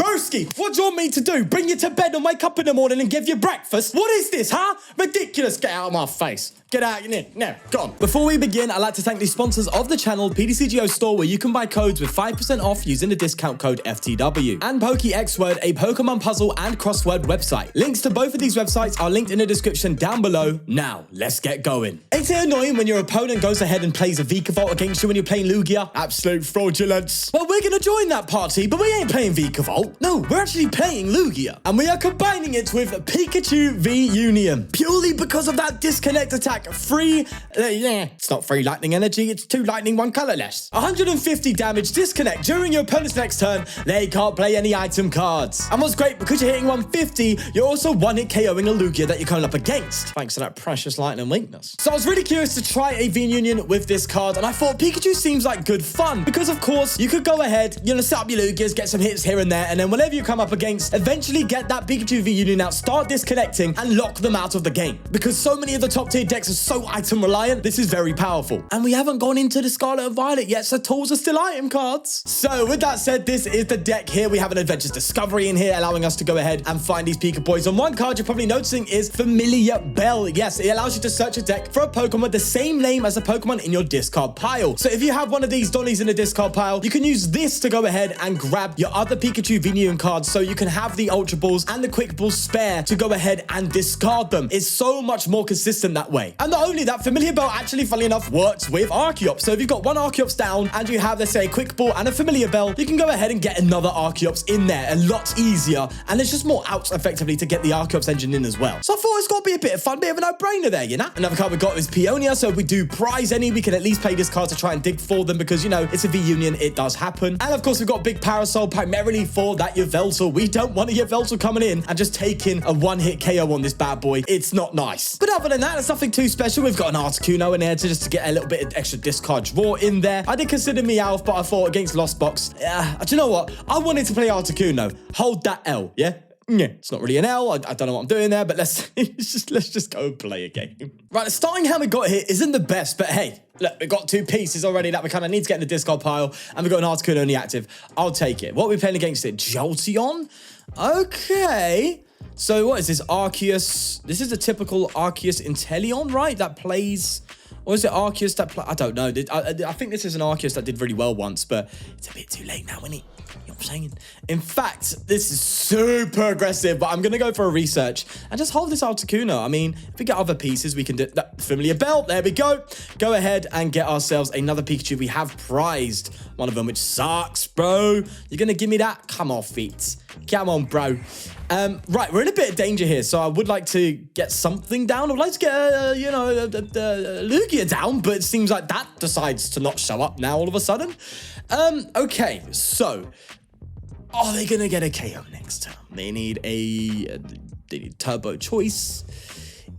Broski, what do you want me to do? Bring you to bed and wake up in the morning and give you breakfast? What is this, huh? Ridiculous. Get out of my face. Get out, now, gone. Before we begin, I'd like to thank the sponsors of the channel, PDCGO Store, where you can buy codes with 5% off using the discount code FTW, and PokeXWord, a Pokemon puzzle and crossword website. Links to both of these websites are linked in the description down below. Now, let's get going. Ain't it annoying when your opponent goes ahead and plays a Vikavolt against you when you're playing Lugia? Absolute fraudulence. Well, we're gonna join that party, but we ain't playing Vikavolt. No, we're actually playing Lugia, and we are combining it with Pikachu V Union, purely because of that disconnect attack. Free, it's not free lightning energy, it's 2 lightning, 1 colorless. 150 damage disconnect during your opponent's next turn. They can't play any item cards. And what's great, because you're hitting 150, you're also one-hit KOing a Lugia that you're coming up against, thanks to that precious lightning weakness. So I was really curious to try a V Union with this card, and I thought Pikachu seems like good fun, because of course, you could go ahead, set up your Lugias, get some hits here and there, and then whenever you come up against, eventually get that Pikachu V Union out, start disconnecting, and lock them out of the game. Because so many of the top tier decks are so item reliant, this is very powerful. And we haven't gone into the Scarlet and Violet yet, so tools are still item cards. So with that said, this is the deck here. We have an Adventures Discovery in here, allowing us to go ahead and find these Pika Boys. And one card you're probably noticing is Familiar Bell. Yes, it allows you to search a deck for a Pokemon with the same name as a Pokemon in your discard pile. So if you have one of these dollies in the discard pile, you can use this to go ahead and grab your other Pikachu V Union cards, so you can have the Ultra Balls and the Quick Balls spare to go ahead and discard them. It's so much more consistent that way. And not only that, Familiar Bell actually, funnily enough, works with Arceus. So if you've got one Arceus down and you have, let's say, a Quick Ball and a Familiar Bell, you can go ahead and get another Arceus in there a lot easier. And there's just more outs effectively to get the Arceus engine in as well. So I thought it's got to be a bit of fun, bit of a no-brainer there, Another card we got is Peonia. So if we do prize any, we can at least play this card to try and dig for them, because, it's a V Union, it does happen. And of course, we've got Big Parasol primarily for that Yveltal. We don't want a Yveltal coming in and just taking a one-hit KO on this bad boy. It's not nice. But other than that, there's nothing too special. We've got an Articuno in there just to get a little bit of extra discard draw in there. I did consider Meowth, but I thought against Lost Box, do you know what? I wanted to play Articuno. Hold that L, yeah? Yeah, it's not really an L. I don't know what I'm doing there, but let's just go play a game. Right, the starting hand we got here isn't the best, but hey, look, we've got 2 pieces already that we kind of need to get in the discard pile, and we've got an Articuno only active. I'll take it. What are we playing against it? Jolteon? Okay. So what is this? Arceus. This is a typical Arceus Inteleon, right? That plays... Or is it Arceus that play? I don't know. I think this is an Arceus that did really well once, but it's a bit too late now, isn't it? You know what I'm saying? In fact, this is super aggressive, but I'm going to go for a research and just hold this Articuno. I mean, if we get other pieces, we can do that. Familiar Belt. There we go. Go ahead and get ourselves another Pikachu. We have prized one of them, which sucks, bro. You're going to give me that? Come off it. Come on, bro. Right, we're in a bit of danger here, so I would like to get something down. I'd like to get, Lugia down, but it seems like that decides to not show up now all of a sudden. Okay, so are they going to get a KO next turn? They need a Turbo Choice.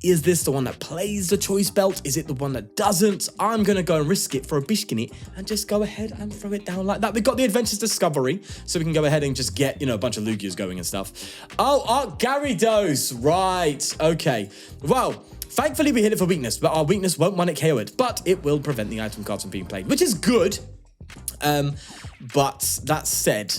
Is this the one that plays the Choice Belt? Is it the one that doesn't? I'm going to go and risk it for a Bishkinit and just go ahead and throw it down like that. We've got the Adventures Discovery, so we can go ahead and just get, a bunch of Lugias going and stuff. Oh, Gyarados. Right. Okay. Well, thankfully we hit it for weakness, but our weakness won't one-hit KO it, but it will prevent the item cards from being played, which is good. But that said,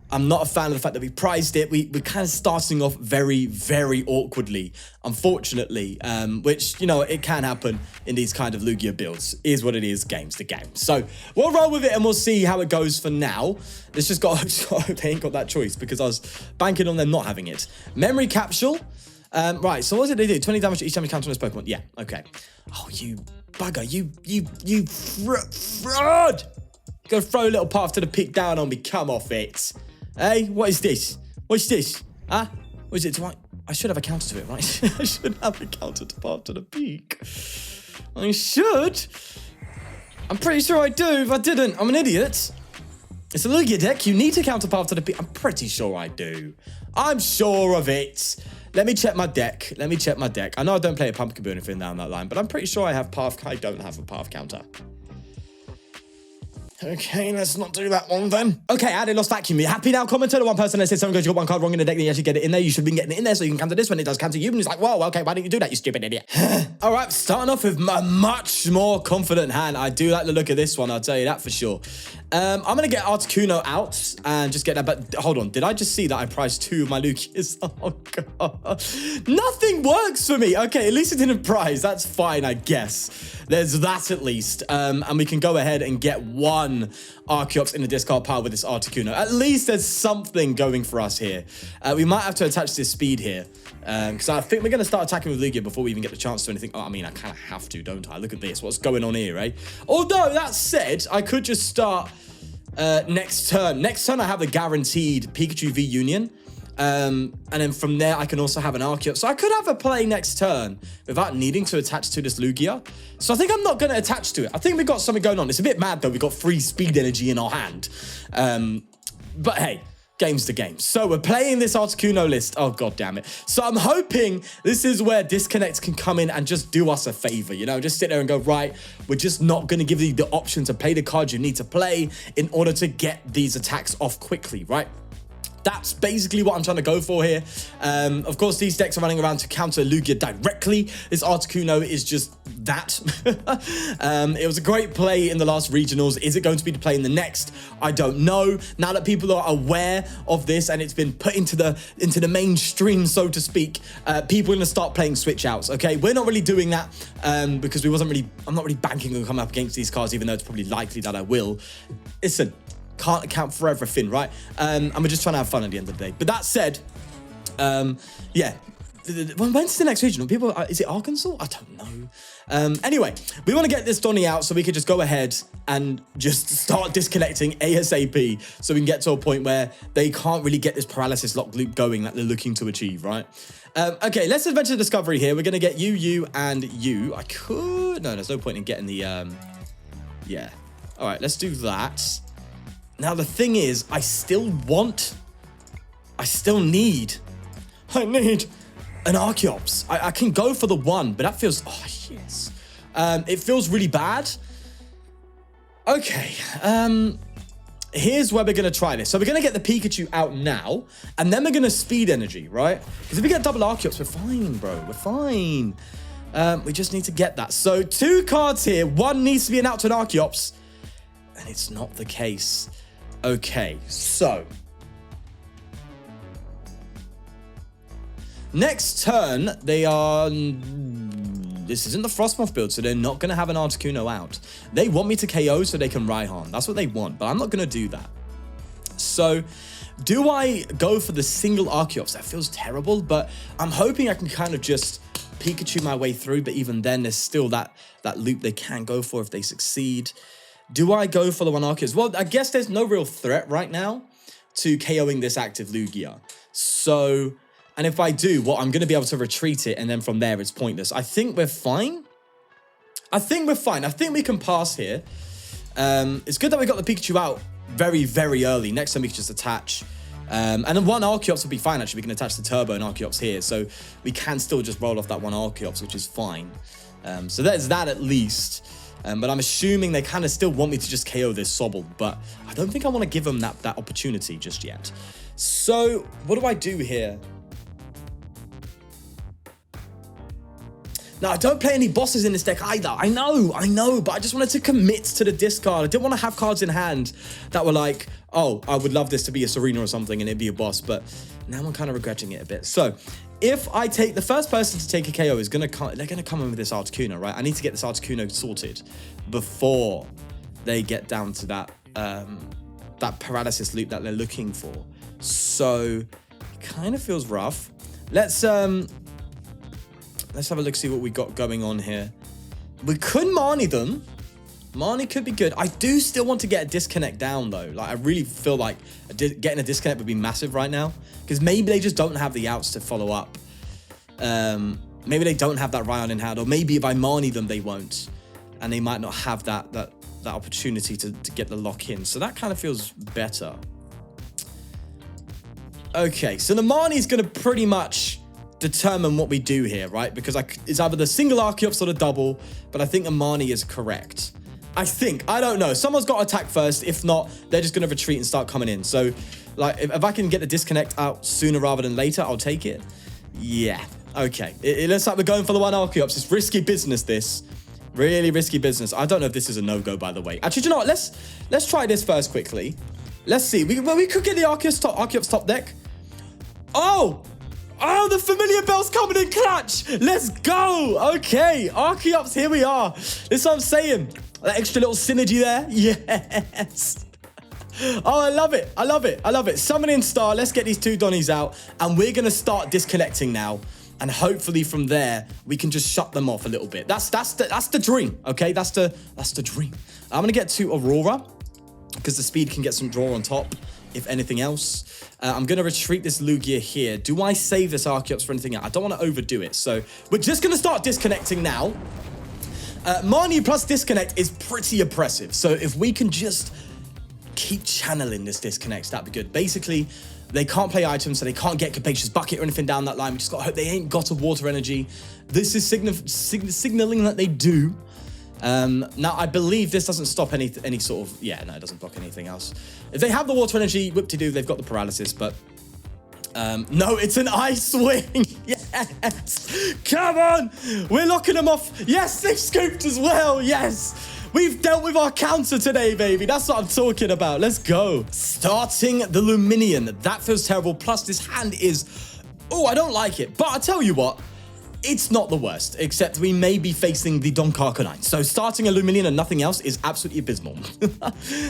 I'm not a fan of the fact that we prized it. We're kind of starting off very, very awkwardly, unfortunately, which, it can happen in these kind of Lugia builds. Is what it is, game's the game. So we'll roll with it and we'll see how it goes for now. Let's just got to hope they ain't got that choice, because I was banking on them not having it. Memory Capsule. Right, so what did they do? 20 damage each time you counter on this Pokemon. Yeah, okay. Oh, you bugger. You fraud. Go throw a little path to the peak down on me. Come off it. Hey, what is this? What's this? Huh? What is it? I should have a counter to it, right? I should have a counter to path to the peak. I should. I'm pretty sure I do. If I didn't, I'm an idiot. It's a Lugia deck. You need to counter path to the peak. I'm pretty sure I do. I'm sure of it. Let me check my deck. I know I don't play a Pumpkin or anything down that line, but I'm pretty sure I have path. I don't have a path counter. Okay, let's not do that one then. Okay, I lost vacuum. You happy now? Comment to the one person that said something goes, you got one card wrong in the deck, and you actually get it in there. You should have been getting it in there so you can counter this when it does counter you. And it's like, whoa, okay, why didn't you do that, you stupid idiot? All right, starting off with a much more confident hand. I do like the look of this one, I'll tell you that for sure. I'm going to get Articuno out and just get that. But hold on, did I just see that I priced 2 of my Lugias? Oh, God. Nothing works for me. Okay, at least it didn't price. That's fine, I guess. There's that at least. And we can go ahead and get 1 Arceus in the discard pile with this Articuno. At least there's something going for us here. We might have to attach this speed here. Because I think we're going to start attacking with Lugia before we even get the chance to anything. Oh, I mean, I kind of have to, don't I? Look at this. What's going on here, eh? Although, that said, I could just start next turn. Next turn, I have the guaranteed Pikachu V Union. And then from there, I can also have an Arceus. So I could have a play next turn without needing to attach to this Lugia. So I think I'm not going to attach to it. I think we've got something going on. It's a bit mad, though. We've got 3 speed energy in our hand. But hey, game's the game. So we're playing this Articuno list. Oh, God damn it. So I'm hoping this is where Disconnect can come in and just do us a favor, you know, just sit there and go, right, we're just not going to give you the option to play the cards you need to play in order to get these attacks off quickly, right? That's basically what I'm trying to go for here. Of course, these decks are running around to counter Lugia directly. This Articuno is just that. It was a great play in the last regionals. Is it going to be the play in the next? I don't know. Now that people are aware of this and it's been put into the mainstream, so to speak, people are going to start playing switch outs. Okay, we're not really doing that because I'm not really banking on coming up against these cards, even though it's probably likely that I will. Listen. Can't account for everything, right? And we're just trying to have fun at the end of the day. But that said, yeah. When's the next regional? People, is it Arkansas? I don't know. Anyway, we want to get this Donny out so we can just go ahead and just start disconnecting ASAP so we can get to a point where they can't really get this paralysis lock loop going that they're looking to achieve, right? Okay, let's adventure discovery here. We're going to get you, and you. I could... No, there's no point in getting the... Yeah. All right, let's do that. Now, the thing is, I need an Arceus. I can go for the 1, but that feels... Oh, yes. It feels really bad. Okay. Here's where we're going to try this. So we're going to get the Pikachu out now, and then we're going to speed energy, right? Because if we get double Arceus, we're fine, bro. We're fine. We just need to get that. So 2 cards here. 1 needs to be an out to an Arceus, and it's not the case. Okay, so next turn, they are... This isn't the Frostmoth build, so they're not going to have an Articuno out. They want me to KO so they can Raihan. That's what they want, but I'm not going to do that. So, do I go for the single Arceus? That feels terrible, but I'm hoping I can kind of just Pikachu my way through, but even then, there's still that loop they can go for if they succeed. Do I go for the 1 Arceus? Well, I guess there's no real threat right now to KOing this active Lugia. So, and if I do, well, I'm going to be able to retreat it, and then from there, it's pointless. I think we're fine. I think we can pass here. It's good that we got the Pikachu out very, very early. Next time we can just attach. And then 1 Arceus will be fine, actually. We can attach the Turbo and Arceus here. So we can still just roll off that 1 Arceus, which is fine. So there's that at least. But I'm assuming they kind of still want me to just KO this Sobble, but I don't think I want to give them that opportunity just yet. So, what do I do here? Now, I don't play any bosses in this deck either. I know, but I just wanted to commit to the discard. I didn't want to have cards in hand that were like, oh, I would love this to be a Serena or something and it'd be a boss, but now I'm kind of regretting it a bit. So, if I take the first person to take a KO is they're gonna come in with this Articuno, right? I need to get this Articuno sorted before they get down to that that paralysis loop that they're looking for. So it kind of feels rough. Let's have a look, see what we got going on here. We could Marnie them. Marnie could be good. I do still want to get a disconnect down though. Like I really feel like getting a disconnect would be massive right now. Because maybe they just don't have the outs to follow up. Maybe they don't have that Raihan in hand. Or maybe if I Marnie them, they won't. And they might not have that opportunity to get the lock in. So that kind of feels better. Okay, so the Marnie is going to pretty much determine what we do here, right? Because it's either the single Arceus or the double. But I think the Marnie is correct. I think. I don't know. Someone's got to attack first. If not, they're just going to retreat and start coming in. So, like, if I can get the disconnect out sooner rather than later, I'll take it. Yeah. Okay. It looks like we're going for the one Arceus. It's risky business, this. Really risky business. I don't know if this is a no-go, by the way. Actually, you know what? Let's try this first quickly. Let's see. We could get the Arceus top deck. Oh! Oh, the familiar bell's coming in clutch. Let's go. Okay. Arceus, here we are. This is what I'm saying. That extra little synergy there. Yes. Oh, I love it. I love it. I love it. Summoning star. Let's get these two Donnies out. And we're going to start disconnecting now. And hopefully from there, we can just shut them off a little bit. That's the dream. Okay, that's the dream. I'm going to get to Aurora because the speed can get some draw on top, if anything else. I'm going to retreat this Lugia here. Do I save this Arceus for anything else? I don't want to overdo it. So we're just going to start disconnecting now. Marnie plus disconnect is pretty oppressive. So if we can just keep channeling this disconnects, that'd be good. Basically, they can't play items, so they can't get Capacious Bucket or anything down that line. We just got to hope they ain't got a water energy. This is signaling that they do. Now, I believe this doesn't stop any sort of... Yeah, no, it doesn't block anything else. If they have the water energy, whoop-de-doo, they've got the paralysis, but... no, it's an Ice Wing. Yes. Come on. We're locking them off. Yes, they've scooped as well. Yes. We've dealt with our counter today, baby. That's what I'm talking about. Let's go. Starting the Luminion. That feels terrible. Plus, this hand is... Oh, I don't like it. But I tell you what. It's not the worst, except we may be facing the Donk Arcanine. So starting a Luminion and nothing else is absolutely abysmal.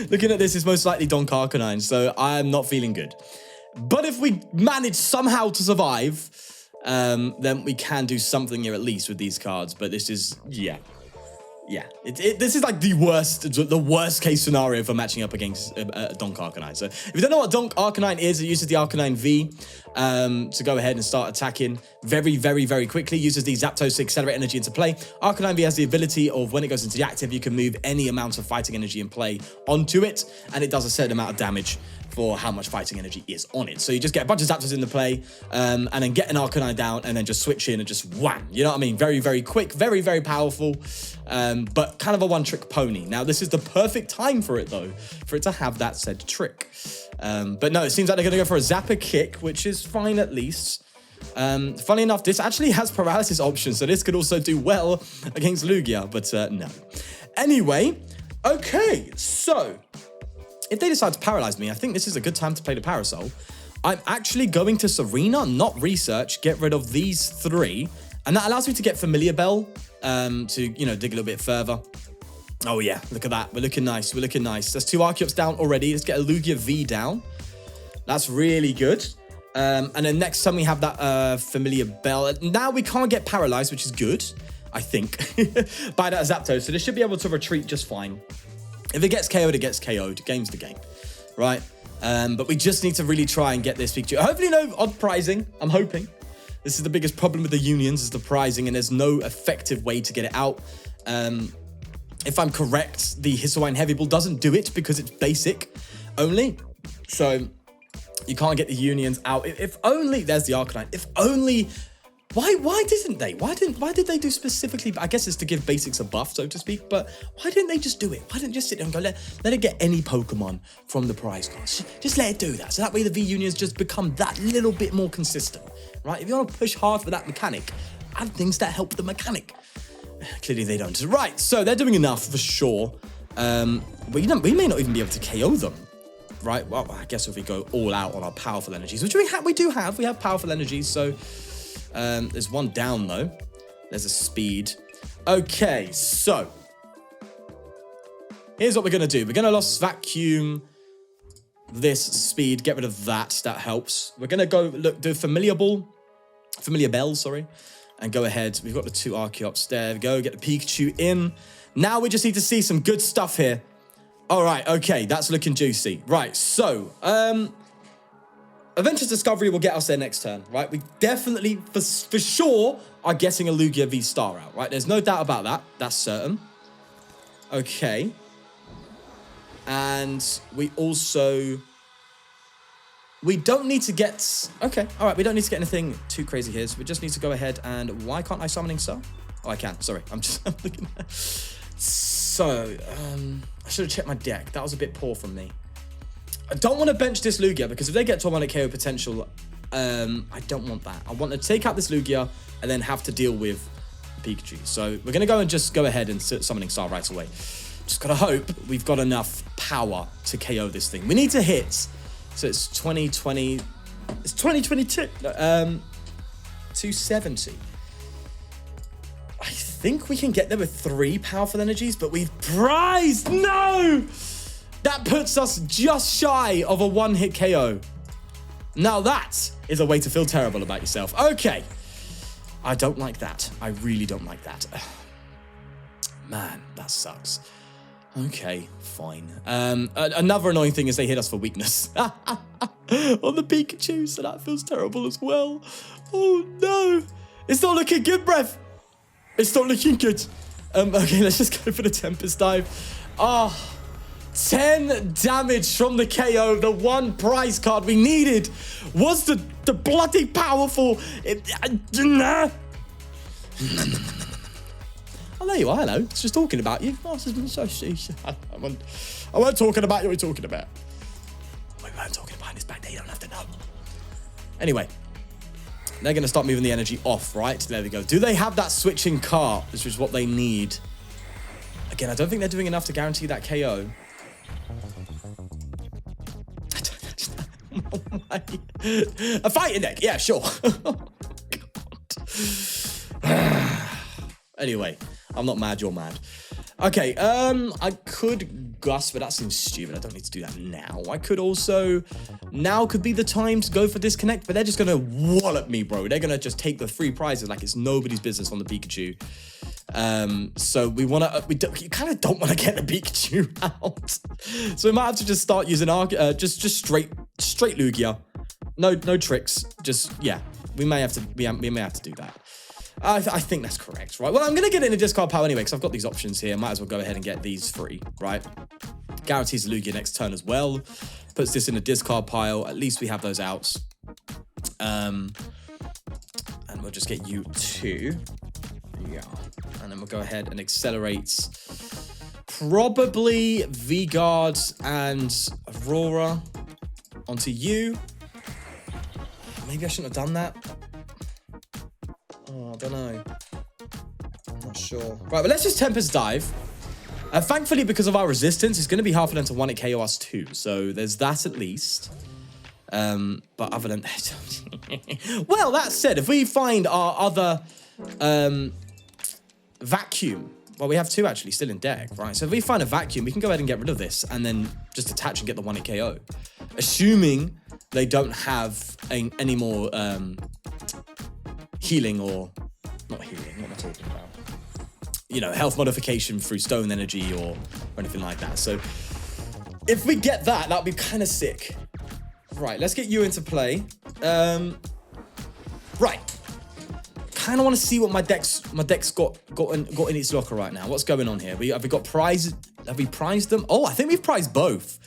Looking at this, it's most likely Donk Arcanine, so I'm not feeling good. But if we manage somehow to survive, then we can do something here at least with these cards. But this is, yeah. Yeah, this is like the worst case scenario for matching up against Donk Arcanine. So if you don't know what Donk Arcanine is, it uses the Arcanine V to go ahead and start attacking very, very, very quickly. Uses the Zapdos to accelerate energy into play. Arcanine V has the ability of when it goes into the active, you can move any amount of fighting energy in play onto it, and it does a certain amount of damage for how much fighting energy is on it. So you just get a bunch of Zapdos in the play, and then get an Arcanine down, and then just switch in and just wham. You know what I mean? Very, very quick, very, very powerful, but kind of a one-trick pony. Now, this is the perfect time for it, though, for it to have that said trick. But no, it seems like they're going to go for a Zapper Kick, which is fine at least. Funny enough, this actually has paralysis options, so this could also do well against Lugia, but no. Anyway, okay, so... if they decide to paralyze me, I think this is a good time to play the Parasol. I'm actually going to Serena, not Research, get rid of these three. And that allows me to get Familiar Bell to, you know, dig a little bit further. Oh, yeah, look at that. We're looking nice. We're looking nice. There's two Arceus down already. Let's get a Lugia V down. That's really good. And then next time we have that Familiar Bell. Now we can't get paralyzed, which is good, I think, by that Zapdos. So they should be able to retreat just fine. If it gets KO'd, it gets KO'd. Game's the game, right? But we just need to really try and get this Pikachu. Hopefully no odd prizing, I'm hoping. This is the biggest problem with the unions, is the prizing, and there's no effective way to get it out. If I'm correct, the Hisuian Heavy Ball doesn't do it because it's basic only. So you can't get the unions out. If only, there's the Arcanine. If only... Why didn't they? Why did they do specifically? I guess it's to give basics a buff, so to speak, but why didn't they just do it? Why didn't just sit there and go, let it get any Pokemon from the prize cards? Just let it do that. So that way the V-Unions just become that little bit more consistent, right? If you want to push hard for that mechanic, add things that help the mechanic. Clearly they don't. Right, so they're doing enough for sure. But you know, we may not even be able to KO them. Right, well, I guess if we go all out on our powerful energies, which we have powerful energies, so... there's one down, though. There's a speed. Okay, so. Here's what we're going to do. We're going to Lost Vacuum this speed. Get rid of that. That helps. We're going to go, look, do Familiar Bell, sorry. And go ahead. We've got the two Arceus there. Go, get the Pikachu in. Now we just need to see some good stuff here. All right, okay. That's looking juicy. Right, so, Adventure's Discovery will get us there next turn, right? We definitely, for sure, are getting a Lugia VSTAR out, right? There's no doubt about that. That's certain. Okay. And we also... we don't need to get... okay, all right. We don't need to get anything too crazy here. So we just need to go ahead and... why can't I Summoning Star? Oh, I can. Sorry. I'm looking at... So, I should have checked my deck. That was a bit poor from me. I don't want to bench this Lugia because if they get to a 1 KO potential, I don't want that. I want to take out this Lugia and then have to deal with Pikachu. So we're going to go and just go ahead and Summoning Star right away. Just got to hope we've got enough power to KO this thing. We need to hit. So it's 2020. It's 2022. 270. I think we can get there with 3 powerful energies, but we've prized. No! That puts us just shy of a 1-hit KO. Now that is a way to feel terrible about yourself. Okay. I don't like that. I really don't like that. Man, that sucks. Okay, fine. Another annoying thing is they hit us for weakness. On the Pikachu, so that feels terrible as well. Oh, no. It's not looking good, bruv. It's not looking good. Okay, let's just go for the Tempest Dive. 10 damage from the KO. The one prize card we needed was the bloody powerful... Oh, there you are. Hello. It's just talking about you. Oh, I weren't talking about you. What are you talking about? We weren't talking behind his back. They don't have to know. Anyway, they're going to start moving the energy off, right? There we go. Do they have that switching cart, which is what they need? Again, I don't think they're doing enough to guarantee that KO. A fighting deck, yeah, sure. Anyway, I'm not mad, you're mad. Okay, I could Gust, but that seems stupid. I don't need to do that now. I could also... Now could be the time to go for Disconnect, but they're just going to wallop me, bro. They're going to just take the 3 prizes like it's nobody's business on the Pikachu. So we want to... You kind of don't want to get the Pikachu out. So we might have to just start using just straight Lugia. No tricks. Just, yeah. We may have to do that. I think that's correct, right? Well, I'm going to get in a discard pile anyway, because I've got these options here. Might as well go ahead and get these free, right? Guarantees Lugia next turn as well. Puts this in a discard pile. At least we have those outs. And we'll just get you 2. Yeah. And then we'll go ahead and accelerate probably V-Guard and Aurora onto you. Maybe I shouldn't have done that. Oh, I don't know. I'm not sure. Right, but let's just Tempest Dive. Thankfully, because of our resistance, it's going to be hard for them to 1-hit KO us too. So there's that at least. But other than that... Well, that said, if we find our other vacuum... Well, we have 2 actually still in deck, right? So if we find a vacuum, we can go ahead and get rid of this and then just attach and get the 1-hit KO. Assuming they don't have any more... healing or not healing, what am I talking about? You know, health modification through stone energy or anything like that. So if we get that, that'd be kind of sick. Right, let's get you into play. Right. Kind of want to see what my deck's got in its locker right now. What's going on here? Have we got prize? Have we prized them? Oh, I think we've prized both,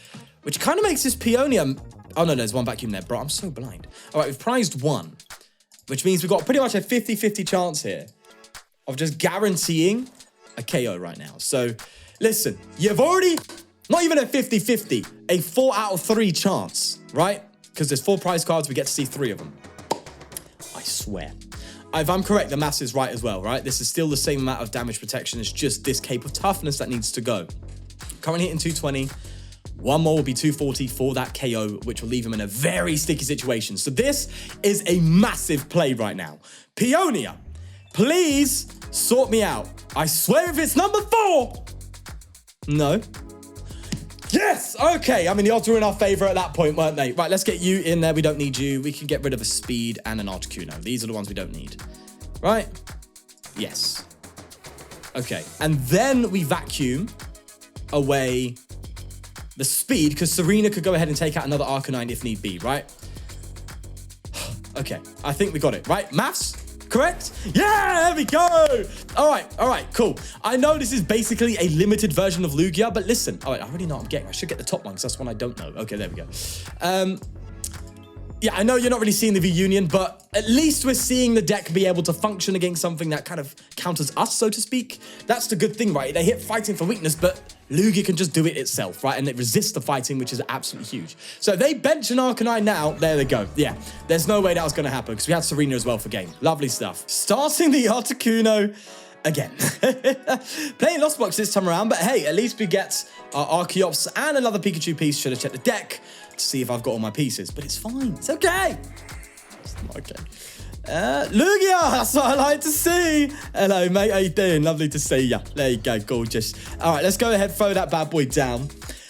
which kind of makes this Peonia. Oh no, there's one vacuum there, bro. I'm so blind. All right, we've prized 1. Which means we've got pretty much a 50-50 chance here of just guaranteeing a KO right now. So, listen, you've already, not even a 50-50, a 4 out of 3 chance, right? Because there's 4 prize cards, we get to see 3 of them. I swear. If I'm correct, the maths is right as well, right? This is still the same amount of damage protection. It's just this Cape of Toughness that needs to go. Currently hitting 220. 1 more will be 240 for that KO, which will leave him in a very sticky situation. So this is a massive play right now. Peonia, please sort me out. I swear if it's number 4. No. Yes! Okay, I mean, the odds were in our favor at that point, weren't they? Right, let's get you in there. We don't need you. We can get rid of a Speed and an Articuno. These are the ones we don't need. Right? Yes. Okay, and then we vacuum away... the Speed, because Serena could go ahead and take out another Arcanine if need be, right? Okay, I think we got it, right? Maths? Correct? Yeah, there we go! All right, cool. I know this is basically a limited version of Lugia, but listen. All right, I already know what I'm getting. I should get the top one, because that's one I don't know. Okay, there we go. Yeah, I know you're not really seeing the V-Union, but at least we're seeing the deck be able to function against something that kind of counters us, so to speak. That's the good thing, right? They hit fighting for weakness, but Lugia can just do it itself, right? And it resists the fighting, which is absolutely huge. So they bench an Arcanine now. There they go. Yeah, there's no way that was going to happen because we had Serena as well for game. Lovely stuff. Starting the Articuno again. Playing Lost Box this time around, but hey, at least we get our Arceus and another Pikachu piece. Should have checked the deck to see if I've got all my pieces, but it's fine. It's okay. It's not okay. Lugia, that's what I like to see. Hello, mate. How you doing? Lovely to see ya. There you go. Gorgeous. All right, let's go ahead, throw that bad boy down.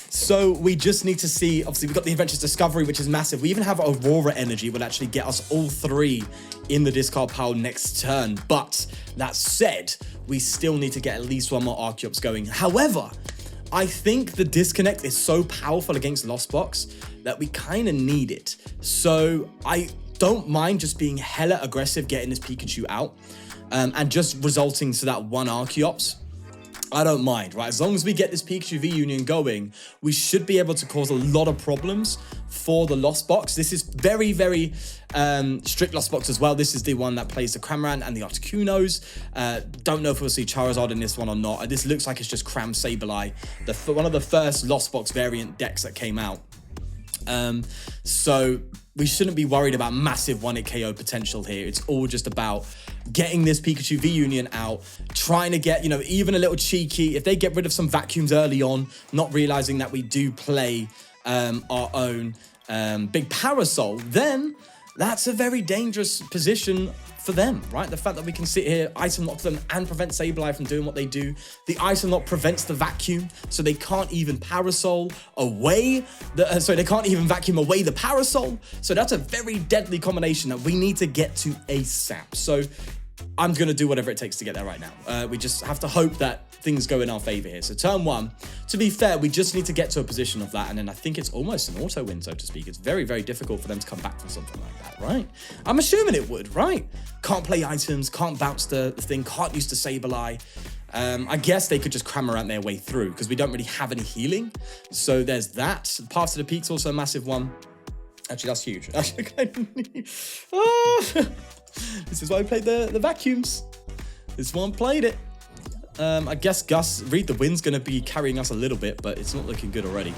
So we just need to see, obviously, we've got the Adventures Discovery, which is massive. We even have Aurora Energy, will actually get us all three in the discard pile next turn. But that said, we still need to get at least one more Arceus going. However, I think the disconnect is so powerful against Lost Box that we kind of need it. So I don't mind just being hella aggressive, getting this Pikachu out, and just resulting to that one Arceus. I don't mind, right? As long as we get this Pikachu V-Union going, we should be able to cause a lot of problems for the Lost Box. This is very, very strict Lost Box as well. This is the one that plays the Cramorant and the Articunos. Don't know if we'll see Charizard in this one or not. This looks like it's just Cram Sableye, one of the first Lost Box variant decks that came out. So we shouldn't be worried about massive 1-hit KO potential here. It's all just about getting this Pikachu V-Union out, trying to get, you know, even a little cheeky. If they get rid of some vacuums early on, not realizing that we do play our own big Parasol, then that's a very dangerous position for them, right? The fact that we can sit here, item lock them, and prevent Sableye from doing what they do. The item lock prevents the vacuum, so they can't even Parasol away. So they can't even vacuum away the Parasol. So that's a very deadly combination that we need to get to ASAP. So I'm going to do whatever it takes to get there right now. We just have to hope that things go in our favor here. So turn one, to be fair, we just need to get to a position of that. And then I think it's almost an auto win, so to speak. It's very, very difficult for them to come back from something like that, right? I'm assuming it would, right? Can't play items, can't bounce the thing, can't use the Sableye. I guess they could just Cramorant their way through because we don't really have any healing. So there's that. Path to the Peak's also a massive one. Actually, that's huge. This is why we played the vacuums. This one played it. I guess Gus, Read the Wind's going to be carrying us a little bit, but it's not looking good already.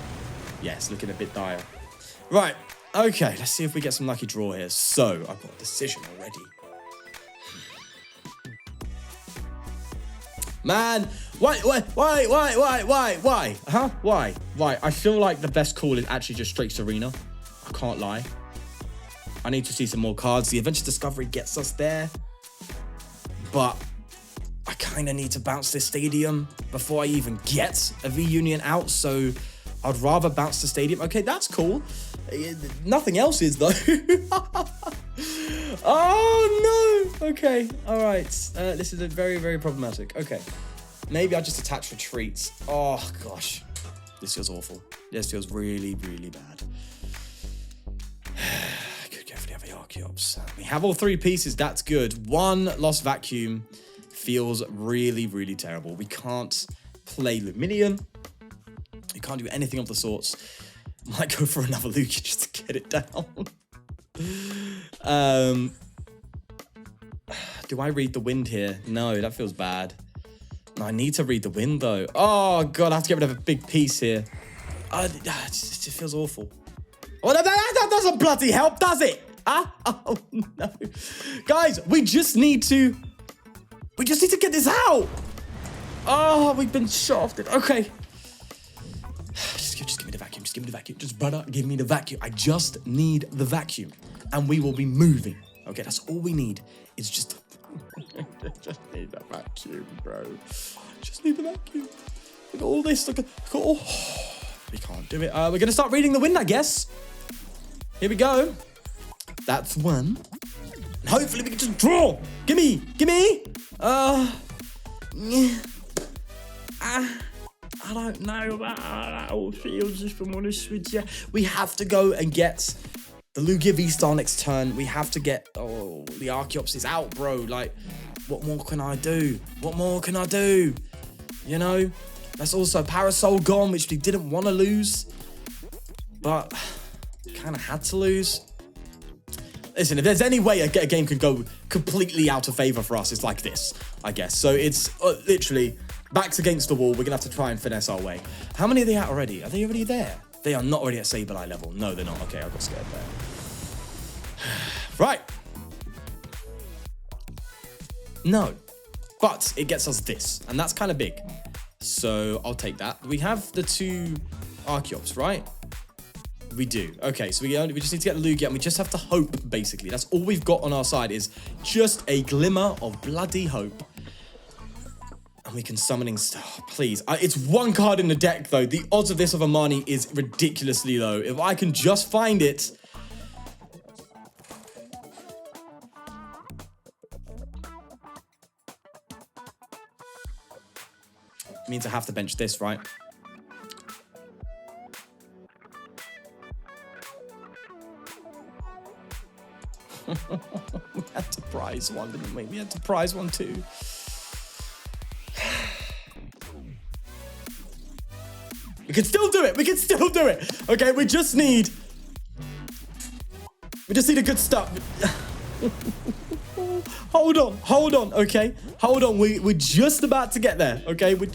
Yeah, it's looking a bit dire. Right, okay, let's see if we get some lucky draw here. So, I've got a decision already. Man, why? Huh? Why? I feel like the best call is actually just straight Serena. I can't lie. I need to see some more cards. The Adventure Discovery gets us there. But I kind of need to bounce this Stadium before I even get a V-Union out. So I'd rather bounce the Stadium. Okay, that's cool. Nothing else is, though. Oh, no. Okay, all right. This is a very, very problematic. Okay, maybe I'll just attach retreats. Oh, gosh. This feels awful. This feels really, really bad. We have all three pieces. That's good. One Lost Vacuum feels really, really terrible. We can't play Luminion. We can't do anything of the sorts. Might go for another Lugia just to get it down. Do I Read the Wind here? No, that feels bad. I need to Read the Wind, though. Oh, God, I have to get rid of a big piece here. It just feels awful. Oh, that doesn't bloody help, does it? Oh, no. Guys, we just need to get this out. Oh, we've been shafted. Okay. Just give me the vacuum. Just give me the vacuum. Just, brother, give me the vacuum. I just need the vacuum. And we will be moving. Okay, that's all we need. It's just... just need the vacuum, bro. Just need the vacuum. Look at all this. Look at all... we can't do it. We're going to start Reading the Wind, I guess. Here we go. That's one. And hopefully we can just draw. Gimme. I don't know about how that all feels, if I'm honest with you. We have to go and get the Lugia VSTAR next turn. We have to get... oh, the Arceus is out, bro. Like, what more can I do? What more can I do? You know? That's also Parasol gone, which we didn't want to lose. But kind of had to lose. Listen, if there's any way a game could go completely out of favor for us, it's like this, I guess. So it's literally backs against the wall. We're gonna have to try and finesse our way. How many are they at already? Are they already there? They are not already at Sableye level. No, they're not. Okay, I got scared there. Right. No, but it gets us this, and that's kind of big. So I'll take that. We have the 2 Arceus, right? We do. Okay, so we just need to get the Lugia, and we just have to hope, basically. That's all we've got on our side is just a glimmer of bloody hope. And we can summoning star, please. It's 1 card in the deck, though. The odds of this of Armani is ridiculously low. If I can just find it. It means I have to bench this, right? We had to prize one, didn't we? We had to prize one too. We can still do it. We can still do it. Okay, we just need a good start. Hold on, okay? Hold on, we're just about to get there, okay? We're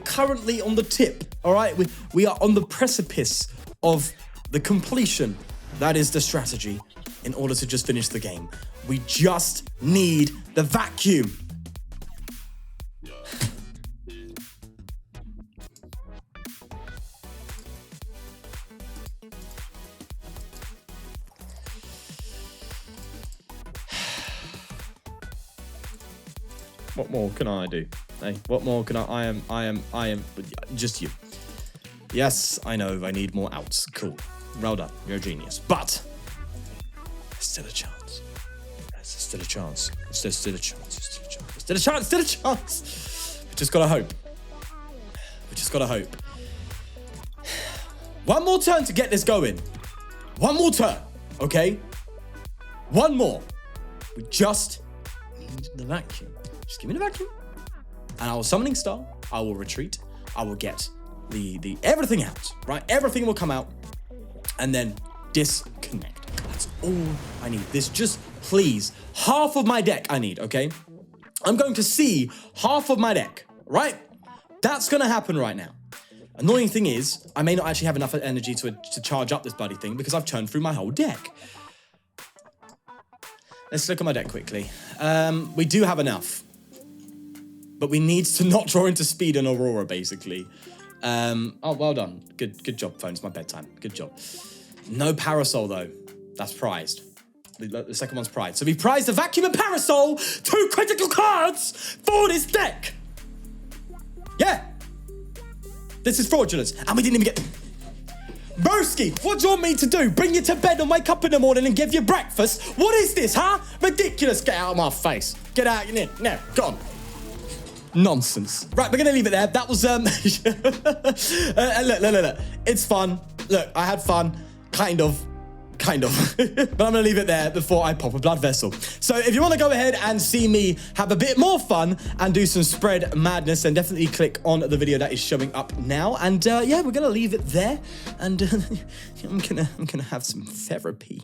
currently on the tip, all right? We are on the precipice of the completion. That is the strategy in order to just finish the game. We just need the vacuum. What more can I do? Hey, what more can I am just you. Yes, I know I need more outs. Cool. Well done. You're a genius. But there's still a chance. There's still a chance. There's still a chance. There's still a chance. There's still a chance. Still a chance. We just gotta hope. We just gotta hope. One more turn to get this going. One more turn. Okay? One more. We just need the vacuum. Just give me the vacuum. And I will summoning star. I will retreat. I will get the everything out. Right? Everything will come out. And then disconnect. That's all I need. This just, please, half of my deck I need, okay? I'm going to see half of my deck, right? That's going to happen right now. Annoying thing is, I may not actually have enough energy to charge up this bloody thing because I've turned through my whole deck. Let's look at my deck quickly. We do have enough. But we need to not draw into Speed and Aurora, basically. Oh, well done. Good job, phone. It's my bedtime. Good job. No Parasol, though. That's prized. The second one's prized. So we prized the Vacuum and Parasol, 2 critical cards for this deck. Yeah. This is fraudulent. And we didn't even get... Broski, what do you want me to do? Bring you to bed and wake up in the morning and give you breakfast? What is this, huh? Ridiculous. Get out of my face. Get out. Now, gone. Nonsense. Right, we're going to leave it there. That was, look. It's fun. Look, I had fun. Kind of. But I'm going to leave it there before I pop a blood vessel. So if you want to go ahead and see me have a bit more fun and do some spread madness, then definitely click on the video that is showing up now. And yeah, we're going to leave it there. And I'm gonna have some therapy.